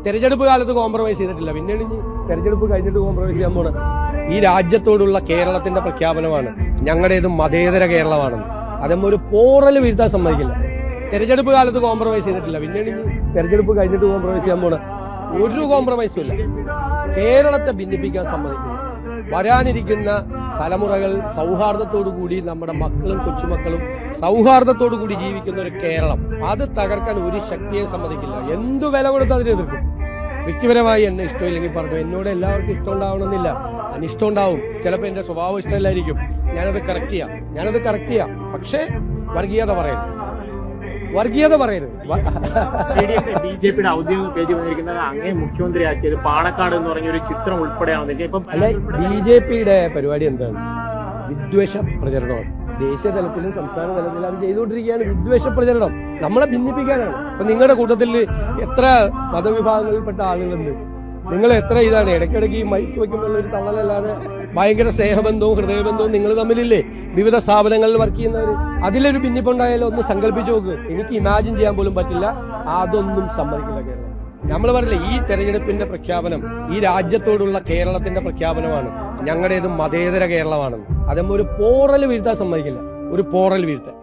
തെരഞ്ഞെടുപ്പ് കാലത്ത് കോംപ്രമൈസ് ചെയ്തിട്ടില്ല, പിന്നീട് ഇനി തെരഞ്ഞെടുപ്പ് കഴിഞ്ഞിട്ട് കോംപ്രമൈസ് ചെയ്യാൻ പോണ്. ഈ രാജ്യത്തോടുള്ള കേരളത്തിന്റെ പ്രഖ്യാപനമാണ് ഞങ്ങളുടേത് മതേതര കേരളമാണെന്ന്. അതമ്മ ഒരു പോറൽ വീഴ്ത്താൻ സമ്മതിക്കില്ല. തെരഞ്ഞെടുപ്പ് കാലത്ത് കോംപ്രമൈസ് ചെയ്തിട്ടില്ല, പിന്നീട് ഇനി തെരഞ്ഞെടുപ്പ് കഴിഞ്ഞിട്ട് കോംപ്രമൈസ് ചെയ്യാൻ പോണ്. ഒരു കോംപ്രമൈസും ഇല്ല. കേരളത്തെ ഭിന്നിപ്പിക്കാൻ സമ്മതിക്കില്ല. വരാനിരിക്കുന്ന തലമുറകൾ സൗഹാർദ്ദത്തോടു കൂടി, നമ്മുടെ മക്കളും കൊച്ചുമക്കളും സൗഹാർദ്ദത്തോടു കൂടി ജീവിക്കുന്ന ഒരു കേരളം, അത് തകർക്കാൻ ഒരു ശക്തിയെ സമ്മതിക്കില്ല. എന്തു വില കൊടുത്ത് അതിനെ എതിർക്കും. വ്യക്തിപരമായി എന്നെ ഇഷ്ടമില്ലെങ്കിൽ പറഞ്ഞു, എന്നോട് എല്ലാവർക്കും ഇഷ്ടം ഉണ്ടാവണമെന്നില്ല, അനിഷ്ടം ഉണ്ടാവും. ചിലപ്പോൾ എന്റെ സ്വഭാവം ഇഷ്ടമില്ലായിരിക്കും. ഞാനത് കറക്റ്റ് ചെയ്യാം. പക്ഷേ വർഗീയത പറയരുത്. ബിജെപിയുടെ ഔദ്യോഗിക പേജ് വന്നിരിക്കുന്നത് അങ്ങേ മുഖ്യമന്ത്രിയാക്കിയത് പാണക്കാട് എന്ന് പറഞ്ഞ ഒരു ചിത്രം ഉൾപ്പെടെയാണ്. അല്ല, ബിജെപിയുടെ പരിപാടി എന്താണ്? വിദ്വേഷ പ്രചരണമാണ്. ദേശീയ തലത്തിലും സംസ്ഥാന തലത്തിലും അത് ചെയ്തുകൊണ്ടിരിക്കുകയാണ്. വിദ്വേഷ പ്രചരണം നമ്മളെ ഭിന്നിപ്പിക്കാനാണ്. അപ്പൊ നിങ്ങളുടെ കൂട്ടത്തിൽ എത്ര മതവിഭാഗങ്ങളിൽപ്പെട്ട ആളുകളുണ്ട്? നിങ്ങൾ എത്ര ഇതാണ് ഇടയ്ക്കിടയ്ക്ക് ഈ മൈക്ക് വയ്ക്കുമ്പോൾ ഒരു തള്ളലല്ലാതെ ഭയങ്കര സ്നേഹബന്ധവും ഹൃദയബന്ധവും നിങ്ങൾ തമ്മിലില്ലേ? വിവിധ സ്ഥാപനങ്ങളിൽ വർക്ക് ചെയ്യുന്നവർ, അതിലൊരു ഭിന്നിപ്പുണ്ടായാലും ഒന്ന് സങ്കല്പിച്ചു നോക്ക്. എനിക്ക് ഇമാജിൻ ചെയ്യാൻ പോലും പറ്റില്ല. അതൊന്നും സമ്മതിക്കില്ല കേരളം. നമ്മൾ പറയില്ലേ, ഈ തെരഞ്ഞെടുപ്പിന്റെ പ്രഖ്യാപനം ഈ രാജ്യത്തോടുള്ള കേരളത്തിന്റെ പ്രഖ്യാപനമാണ് ഞങ്ങളുടേത് മതേതര കേരളമാണെന്ന്. അതമ്മ ഒരു പോറൽ വീഴ്ത്താൻ സമ്മതിക്കില്ല. ഒരു പോറൽ വീഴ്ത്താൻ